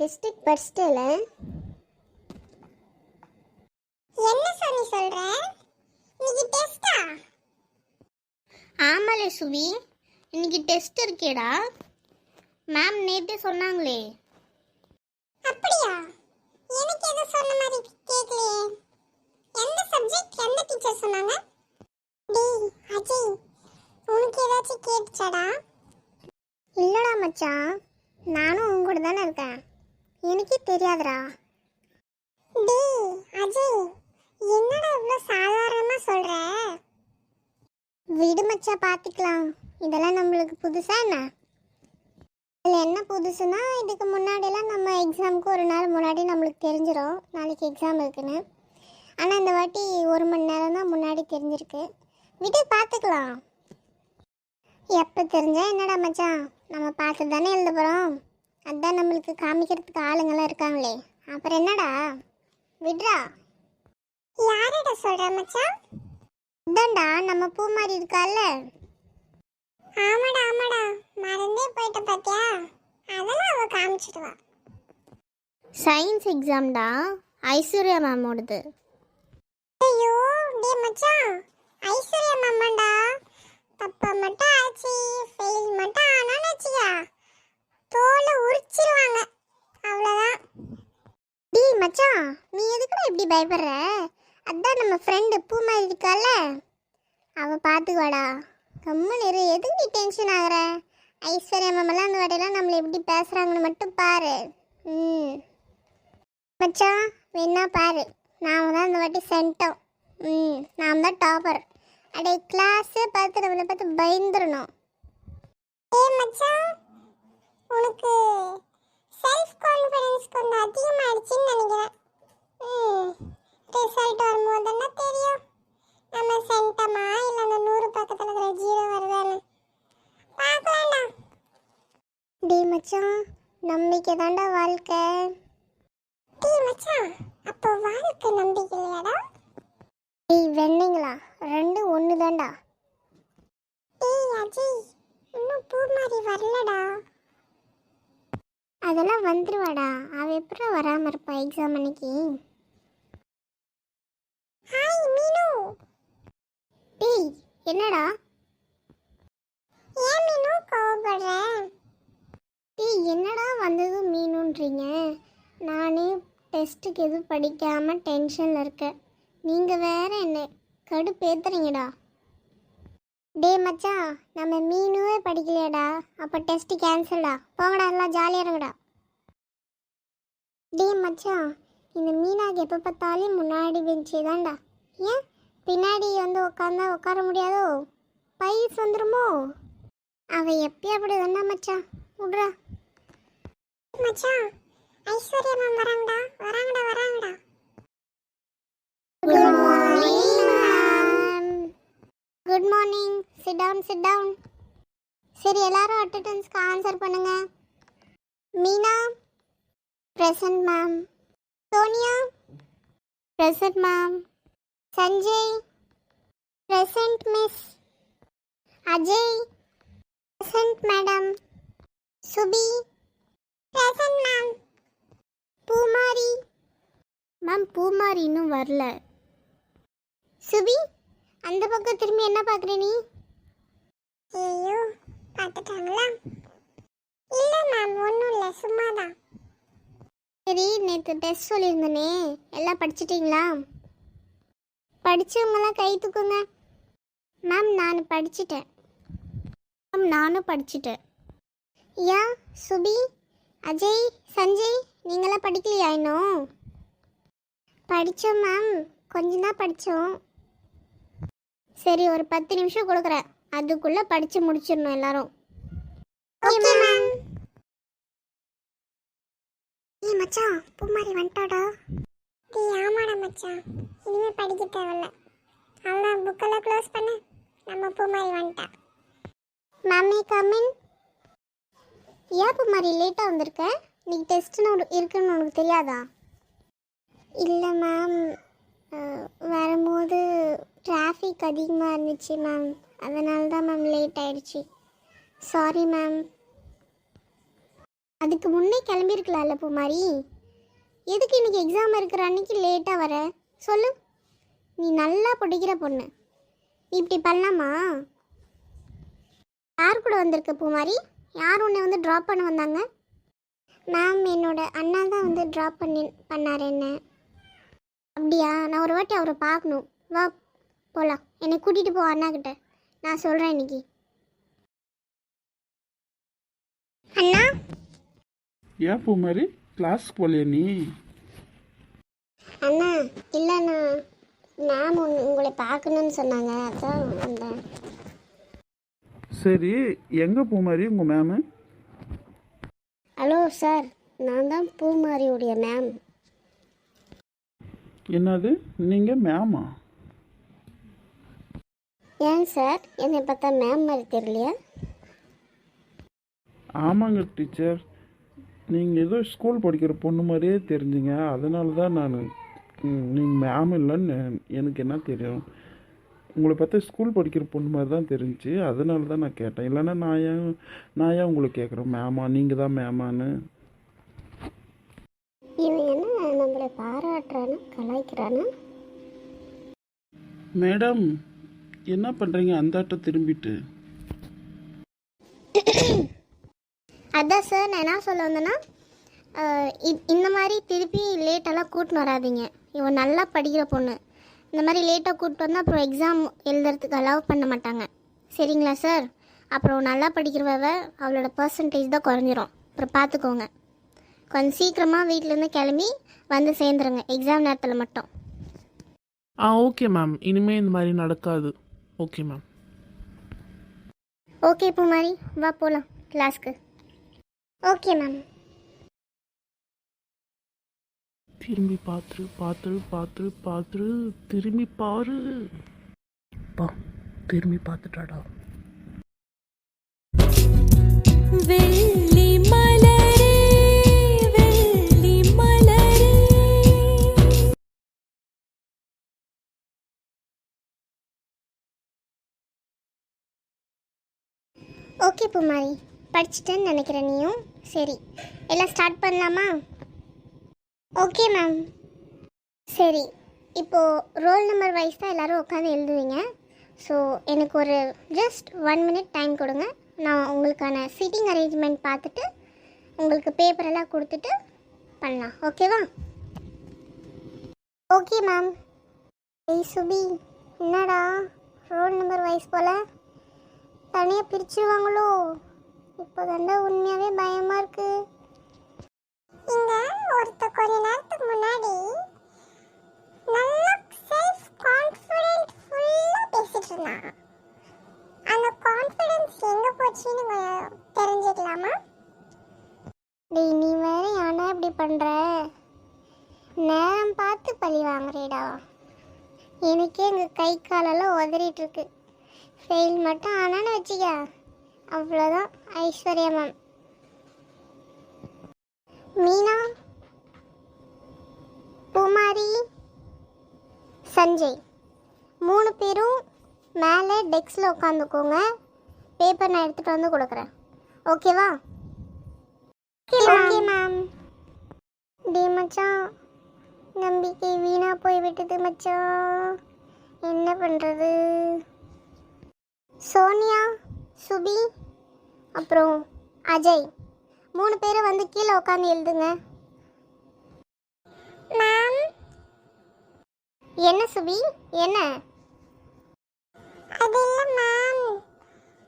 டெஸ்ட்டுக்கு படிச்சிட்டல? என்ன சொல்லி சொல்ற? இன்னைக்கு டெஸ்டா? ஆமாலே சுவி, இன்னைக்கு டெஸ்ட் இருக்கேடா. மேம் நேற்றே சொன்னாங்களே. அப்படியா? எனக்கு எது சொன்ன மாதிரி கேட்கலையே. எந்த சப்ஜெக்ட், எந்த டீச்சர் சொன்னாங்க? டேய் அஜய், உனக்கு ஏதாச்சும் கேட்டுச்சாடா? இல்லடா மச்சான், நானும் உங்க கூட தானே இருக்கேன், எனக்கே தெரியாதுடா. டேய் அஜய், என்னடா இவ்வளோ சாதாரணமா சொல்ற? விடு மச்சா, பார்த்துக்கலாம். இதெல்லாம் நம்மளுக்கு புதுசா என்ன? இதில் என்ன புதுசுன்னா, இதுக்கு முன்னாடியெல்லாம் நம்ம எக்ஸாமுக்கு ஒரு நாள் முன்னாடி நம்மளுக்கு தெரிஞ்சிடும் நாளைக்கு எக்ஸாம் இருக்குன்னு. ஆனால் இந்த வாட்டி 1 மணி நேரம் தான் முன்னாடி தெரிஞ்சிருக்கு. விடு, பார்த்துக்கலாம். எப்போ தெரிஞ்சா என்னடா மச்சான், நம்ம பார்த்து தானே எழுத போகிறோம். அதுதான் நம்மளுக்கு காமிக்கிறதுக்கு ஆளுங்கெல்லாம் இருக்காங்களே, அப்புறம் என்னடா, விட்றா. யாரடா சொல்ற மச்சான்? இதான்டா நம்ம பூ மாதிரி இருக்கால. ஆமாடா ஆமாடா, மறந்தே போயிட்ட பாத்தியா? அதெல்லாம் அவ காமிச்சிடுவா. சயின்ஸ் எக்ஸாம்டா, ஐஸ்வர்யா மேமோடது. ஐயோ டேய் மச்சான், ஐஸ்வர்யா மாமாடா. தப்பா மட்டும் ஆச்சு, ஃபெயில் மட்டும் ஆனான்னு வச்சியா, தோலை உரிச்சிருவாங்க, அவ்வளோதான். டேய் மச்சான், நீ எதுக்குடா இப்படி பயப்படுற? அதான் நம்ம ஃப்ரெண்டு பூ மாதிரி இருக்கால, அவள் பார்த்துக்குவாடா. கம்முன்னு இரு, எதுக்கு நீ டென்ஷன் ஆகுற? ஐஸ்வர்யா மேமெல்லாம் அந்த வாட்டியெல்லாம் நம்மளை எப்படி பேசுகிறாங்கன்னு மட்டும் பாரு. மச்சான் வேணா பாரு, நாம் தான் இந்த வாட்டி சென்ட்டோம். நாம் தான் டாப்பர். அடே கிளாஸே பார்த்து நம்மளை பார்த்து பயந்துடணும். ஏய் மச்சான், உனக்கு செல்ஃப் கான்ஃபிடன்ஸ் கொஞ்சம் அதிகமாகிடுச்சின்னு நினைக்கிறேன். ரிசல்ட் வரும்போது தானே தெரியும் நம்ம சென்டமா இல்லை அந்த 100 பக்கத்தில் இருக்கிற 0 வருதான்னு. பார்க்கலாம்டா. டேய் மச்சான், நம்பிக்கை தாண்டா வாழ்க்கை. டேய் மச்சான், அப்போ வாழ்க்கை நம்பிக்கை இல்லையாடா? டேய் வெண்ணிங்களா, 2 1 தாண்டா. டேய் அஜய், இன்னும் பூ மாதிரி வரலடா. அதெல்லாம் வந்துருவாடா, அவள் எப்படி வராமல் இருப்பா எக்ஸாம் அன்னைக்கு. ஹாய் மீனு. டேய் என்னடா? ஏன் மீனு கோவப்படுற? டேய் என்னடா வந்ததும் மீனுன்றீங்க? நானே டெஸ்ட்டுக்கு எதுவும் படிக்காமல் டென்ஷனில் இருக்கேன், நீங்கள் வேற என்ன கடுப்பேத்துறீங்கடா. டேய் மச்சான், நம்ம மீனுவே படிக்கலையாடா, அப்போ டெஸ்ட்டு கேன்சல்டா. போங்கடா, எல்லாம் ஜாலியாக இருங்கடா. டேய் மச்சான், இந்த மீனாக்கு எப்போ பார்த்தாலும் முன்னாடி பெஞ்சே தான்டா. ஏன் பின்னாடி வந்து உட்கார முடியாதோ? பைஸ் வந்துருமோ? அவள் எப்பயும் அப்படி தானே மச்சான், விட்றா. மச்சான், ஐஸ்வர்யா மேம் வராங்கடா வராங்கடா வராங்கடா. Good morning ma'am. Good morning. Sit down sit down. சரி, எல்லாரும் அட்டெண்டன்ஸ்க்கு ஆன்சர் பண்ணுங்க. Meena present ma'am. Sonia present ma'am. Sanjay present miss. Ajay present madam. Subi present ma'am. Poomari ma'am. Poomari இன்னும் வரல. சுபி, அந்த பக்கம் திரும்பி என்ன பார்க்குற நீ? ஐயோ, பார்த்துட்டாங்களா? இல்லை மேம், ஒன்றும் இல்லை, சும்மா தான். சரி, நேற்று டெஸ்ட் சொல்லியிருந்தனே, எல்லாம் படிச்சிட்டிங்களா? படித்தவங்களாம் கை தூக்குங்க. மேம் நான் படிச்சிட்டேன். மேம் நானும் படிச்சிட்டேன். யா சுபி, அஜய், சஞ்சய், நீங்களாம் படிக்கலையா இன்னும்? படித்தோம் மேம், கொஞ்சம் தான் படித்தோம். சரி, ஒரு 10 நிமிஷம் கொடுக்குறேன், அதுக்குள்ளே படித்து முடிச்சிடணும் எல்லாரும். Okay ma'am. ஏய் மச்சான், பூமாரி வந்துட்டாடா. டேய் ஆமாடா மச்சான், இனிமேல் படிக்க தேவையில்ல. அவ்வளோதான், புக்கெல்லாம் க்ளோஸ் பண்ண. நம்ம பூ மாதிரி வந்துட்டா. மேமே கமின். ஏன் பூமாரி லேட்டாக வந்திருக்க? இன்னைக்கு டெஸ்ட்டுன்னு இருக்குன்னு உனக்கு தெரியாதா? இல்லை மேம், வரும்போது டிராஃபிக் அதிகமாக இருந்துச்சு மேம், அதனால தான் மேம் லேட் ஆயிடுச்சு. Sorry ma'am. அதுக்கு முன்னே கிளம்பியிருக்கலாம்ல பூமாரி. எதுக்கு இன்னைக்கு எக்ஸாம் இருக்கிற அன்னைக்கு லேட்டாக வர சொல்லு. நீ நல்லா படிக்கிற பொண்ணு, இப்படி பண்ணலாமா? யார் கூட வந்திருக்க பூமாரி? யார் உன்னை வந்து ட்ராப் பண்ண வந்தாங்க? மேம், என்னோட அண்ணா தான் வந்து ட்ராப் பண்ணார் என்ன. அப்படியா? நான் ஒரு வாட்டி அவரை பார்க்கணும். வா போகலாம். என்னை கூட்டிகிட்டு போ அண்ணா கிட்ட. நான் சொல்கிறேன் இன்னைக்கு. அண்ணா. ஏன் பூமாரி கிளாஸ்க்கு போகலையா நீ? அண்ணா இல்லைண்ணா, மேம் உங்களை பார்க்கணுன்னு சொன்னாங்க, அதான் வந்தேன். சரி, எங்கே பூமாரி உங்கள் மேமு? ஹலோ சார், நான் தான் பூமாரியுடைய மேம். என்னது, நீங்கள் மேமா? ஏன் சார், என்னை பார்த்தா மேம் மாதிரி தெரியலையா? ஆமாங்க டீச்சர், நீங்கள் ஏதோ ஸ்கூல் படிக்கிற பொண்ணு மாதிரியே தெரிஞ்சுங்க. அதனால தான் நான் நீங்கள் மேம் இல்லைன்னு எனக்கு என்ன தெரியும். உங்களை பார்த்தா ஸ்கூல் படிக்கிற பொண்ணு மாதிரி தான் தெரிஞ்சுச்சு. அதனால தான் நான் கேட்டேன். இல்லைன்னா நான் ஏன் உங்களை கேட்குறேன் மேமா, நீங்கள் தான் மேமான்னு. இவன் என்ன நம்மளை பாராட்டுறானா கலாய்க்கிறானா? மேடம், என்ன பண்ணுறீங்க அந்தாட்ட திரும்பிட்டு? அதான் சார், நான் என்ன சொல்ல வந்தேன்னா, இந்த மாதிரி திருப்பி லேட்டெல்லாம் கூட்டின்னு வராதிங்க. இவன் நல்லா படிக்கிற பொண்ணு. இந்த மாதிரி லேட்டாக கூப்பிட்டு வந்தால் அப்புறம் எக்ஸாம் எழுதுறதுக்கு அலோவ் பண்ண மாட்டாங்க. சரிங்களா சார்? அப்புறம் நல்லா படிக்கிறவ அவளோட பர்சன்டேஜ் தான் குறைஞ்சிரும். அப்புறம் பார்த்துக்கோங்க. கொஞ்சம் சீக்கிரமாக வீட்டிலேருந்து கிளம்பி வந்து சேர்ந்துருங்க எக்ஸாம் நேரத்தில் மட்டும். ஓகே மேம், இனிமேல் இந்த மாதிரி நடக்காது. Okay ma'am. ஓகே பூமாரி, வா போகலாம் கிளாஸ்க்கு. Okay ma'am. திரும்பி பார்த்துரு திரும்பி பாரு. பா, திரும்பி பார்த்துட்டாடா. வெள்ளி மலரே, வெள்ளி மலரே. ஓகே பூமாரி, படிச்சிட்டேன்னு நினைக்கிறேன் நீயும். சரி, எல்லாம் ஸ்டார்ட் பண்ணலாமா? Okay ma'am. சரி, இப்போது ரோல் நம்பர் வைஸ் தான் எல்லோரும் உட்காந்து எழுதுவீங்க. ஸோ எனக்கு ஒரு ஜஸ்ட் 1 minute டைம் கொடுங்க. நான் உங்களுக்கான சீட்டிங் அரேஞ்ச்மெண்ட் பார்த்துட்டு உங்களுக்கு பேப்பரெல்லாம் கொடுத்துட்டு பண்ணலாம். ஓகேவா? Okay ma'am. ஏய் சுபி, என்னடா ரோல் நம்பர் வைஸ் போல் தனியாக பிரிச்சுருவாங்களோ? இப்போ தாண்டா உண்மையாகவே பயமாக இருக்குது. இங்க ஒருத்த கொஞ்ச நேரத்துக்கு முன்னாடி நல்லா செல்ஃப் கான்ஃபிடென்ட் ஃபுல்லா பேசிட்டு இருந்தான். அந்த கான்ஃபிடென்ஸ் எங்க போச்சுன்னு தெரிஞ்சுக்கலாமா? டேய், நீ வேற ஏன்டா இப்படி பண்ணுற? நேரம் பார்த்து பழி வாங்குறேடா. எனக்கே எங்கள் கை காலெல்லாம் உதறிட்டு இருக்கு. ஃபெயில் மட்டும் ஆனான்னு வச்சுக்க, அவ்வளோதான் ஐஸ்வர்யா மேம். மீனா, பூமாரி, சஞ்சய் 3 பேரும் மேலே டெஸ்கில் உட்காந்துக்கோங்க. பேப்பர் நான் எடுத்துகிட்டு வந்து கொடுக்குறேன். ஓகேவா? Okay ma'am. டே மச்சான், நம்பிக்கை வீணா போய் விட்டது மச்சான். என்ன பண்ணுறது? சோனியா, சுபி, அப்புறம் அஜய் 3 பேரும் வந்து கீழே உட்காந்து எழுதுங்க. மேம், என்ன சுபி, என்ன? அது இல்ல மேம்,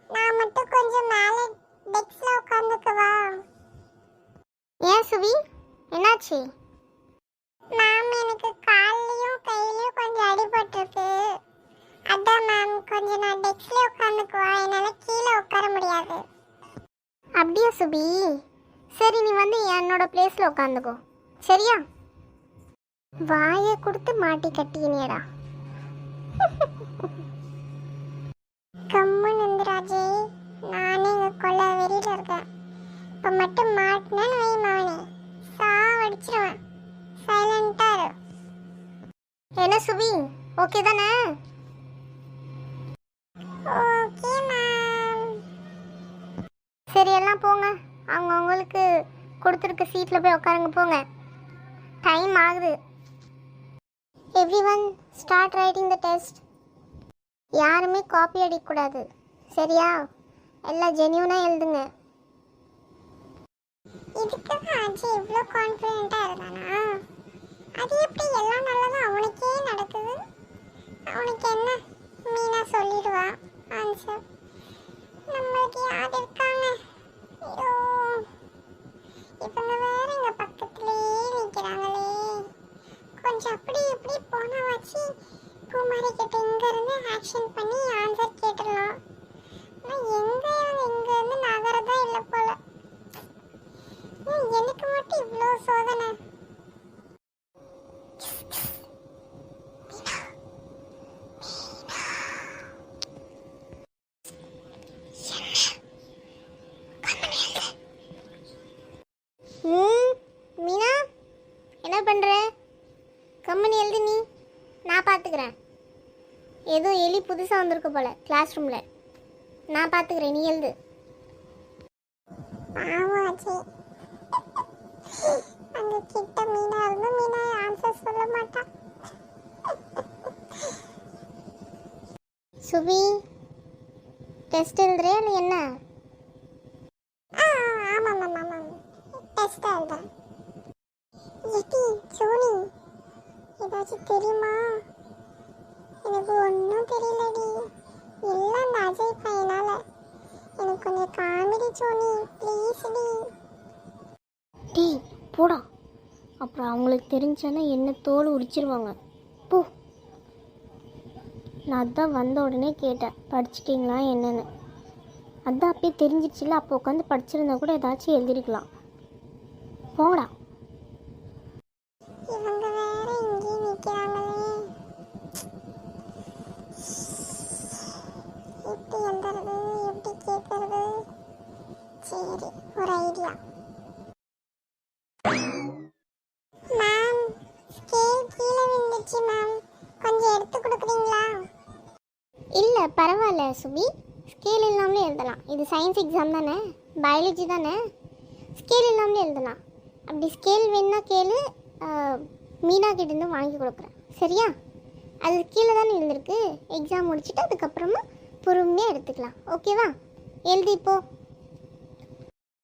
நான் மட்டும் கொஞ்சம் மேலே டெஸ்க்ல உட்காந்துக்கவா? ஏன் சுபி, என்னாச்சு? மேம், எனக்கு கால்லையும் கையிலையும் கொஞ்சம் அடிபட்டிருக்கு. அதான் மேம், கொஞ்சம் நான் டெஸ்க்ல உட்காந்துக்குவா, என்னால கீழே உட்கார முடியாது. அப்படியா சுபி? சரி, நீ வந்து என்னோட பிளேஸில் உட்காந்துக்கோ. சரியா? வாயை கொடுத்து மாட்டி கட்டினேடா. கம்மன் இந்திராஜே, நானே இங்க கொல்ல வெறியில இருக்கேன். இப்ப மட்டும் மாட்டினேன்னு வை மாவனே, சாவடிச்சிருவேன். சைலண்டா இரு. என்ன சுபி, ஓகே தானே? Okay ma'am. சரி, எல்லாம் போங்க. அவங்கவுங்களுக்கு கொடுத்துருக்க சீட்டில் போய் உட்காருங்க போங்க. டைம் ஆகுது. Everyone start writing the test. யாருமே காப்பி அடிக்கக்கூடாது, சரியா? எல்லாம் ஜென்யூனாக எழுதுங்க. இதுக்கு அஜய் இவ்வளோ கான்ஃபிடென்ட்டாக இருந்தானா? அது எப்படி எல்லாம் நல்லதும் அவனுக்கே நடக்குது? அவனுக்கு என்ன, மீனா சொல்லிடுவா ஆன்சர். நம்மளுக்கு யார் இருக்காங்க? ஐயோ, இவங்க வேற எங்க பக்கத்துலேயே நிற்கிறாங்களே. கொஞ்சம் அப்படி இப்படி போன வச்சு பூமாரி கிட்ட இங்கேருந்து ஆக்ஷன் பண்ணி ஆன்சர் கேட்டுடலாம். ஆனால் இங்கேருந்து நகரதான் இல்லை போல. எனக்கு மட்டும் இவ்வளோ சோதனை. மீனா, என்ன பண்ணுற? கம்பெனி எழுது நீ, நான் பார்த்துக்கிறேன். ஏதோ எலி புதுசாக வந்திருக்கு போல கிளாஸ் ரூமில். நான் பார்த்துக்கிறேன், நீ எழுது. பாவம் அஜய், அந்த கிட்ட மீனா இருந்து மீனா ஆன்சர் சொல்ல மாட்டான். சுபி, டெஸ்ட் எழுதுறியா இல்லை என்ன? ஆமாம் மேம், ஆமாம், டெஸ்ட் எழுதுறேன். எட்டி சோனி, ஏதாச்சும் தெரியுமா? எனக்கு ஒன்றும் தெரியலடி, எல்லாம் அந்த அஜய் பையனால. எனக்கு கொஞ்சம் காமெடி சோனி, ப்ளீஸ் டி. டேய் போடா, அப்புறம் அவங்களுக்கு தெரிஞ்சானா என்ன தோல் உரிச்சிருவாங்க. போ. நான் அதான் வந்த உடனே கேட்டேன், படிச்சிட்டிங்களா என்னன்னு. அதான் அப்பயே தெரிஞ்சிடுச்சுல, அப்போ உட்காந்து படிச்சிருந்தா கூட ஏதாச்சும் எழுதிருக்கலாம். போடா. இவங்க வேற இங்கேயே நிற்கிறாங்களே, எப்படி எழுதுறது, எப்படி கேட்கறது? சரி, ஒரு ஐடியா. மேம், ஸ்கேல் கீழே விழுந்துச்சு மேம், கொஞ்சம் எடுத்து கொடுக்குறீங்களா? இல்லை பரவாயில்ல சுபி, ஸ்கேல் இல்லாமலே எழுதலாம். இது சயின்ஸ் எக்ஸாம் தானே, பயாலஜி தானே, ஸ்கேல் இல்லாமலே எழுதலாம். அப்படி ஸ்கேல் வேணுன்னா கேளு, மீனா கிட்டேருந்து வாங்கி கொடுக்குறேன், சரியா? அது கீழே தானே எழுந்திருக்கு. எக்ஸாம் முடிச்சுட்டு அதுக்கப்புறமா பொறுமையாக எடுத்துக்கலாம், ஓகேவா? எழுதிப்போ.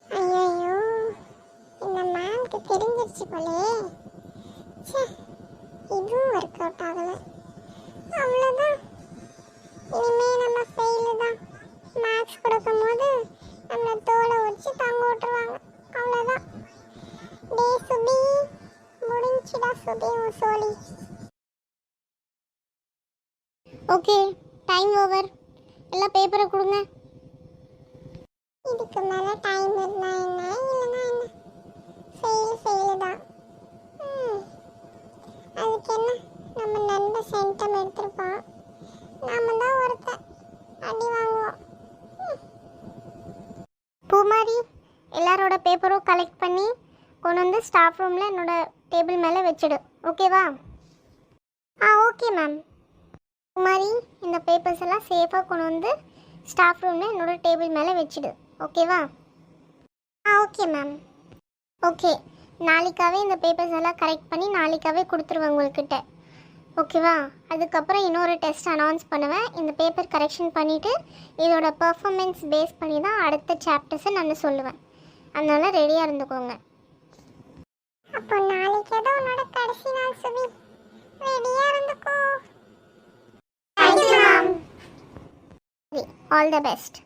ஐயோ, இந்த மேம்க்கு தெரிஞ்சிருச்சு போலே. ச்சே, இதுவும் ஒர்க் அவுட் ஆகலை. அவ்வளோதான், இனிமே நம்ம ஃபெயிலு தான். மேக்ஸ் கொடுக்கும்போது நம்மளை தோலை உரிச்சு தங்க விட்டுருவாங்க, அவ்வளோதான். டே சுபி, முடிஞ்சுடா சுபி உன் சோழி. Okay, time over. எல்லாம் பேப்பரை கொடுங்க. இதுக்கு மேலே டைம் இருந்தா என்ன, இல்லைன்னா என்ன? ஃபெயிலு தான். அதுக்கு என்ன, நம்ம நண்பர் சென்டம் எடுத்திருப்பான், நாம தான் ஒருத்தர் அடி வாங்குவோம். பூமாரி, எல்லாரோட பேப்பரும் கலெக்ட் பண்ணி கொண்டு வந்து ஸ்டாஃப் ரூமில் என்னோட டேபிள் மேலே வச்சிடு, ஓகேவா? Okay ma'am. பூமாரி, இந்த பேப்பர்ஸ் எல்லாம் சேஃபாக கொண்டு வந்து ஸ்டாஃப் ரூமில் என்னோட டேபிள் மேலே வச்சிடு, ஓகேவா? Okay ma'am. ஓகே, நாளைக்காவே இந்த பேப்பர்ஸ் எல்லாம் கரெக்ட் பண்ணி நாளைக்காவே கொடுத்துருவேன் உங்கள்கிட்ட, ஓகேவா? அதுக்கப்புறம் இன்னொரு டெஸ்ட் அனௌன்ஸ் பண்ணுவேன். இந்த பேப்பர் கரெக்ஷன் பண்ணிவிட்டு இதோட பர்ஃபார்மன்ஸ் பேஸ் பண்ணி தான் அடுத்த சாப்டர்ஸை நான் சொல்லுவேன். அதனால ரெடியாக இருந்துக்கோங்க. அப்போ நாளைக்கு ஏதோ உன்னோட கடைசி நாள் சுபி, ரெடியாக இருந்துக்கோ. Thank you ma'am. All the best.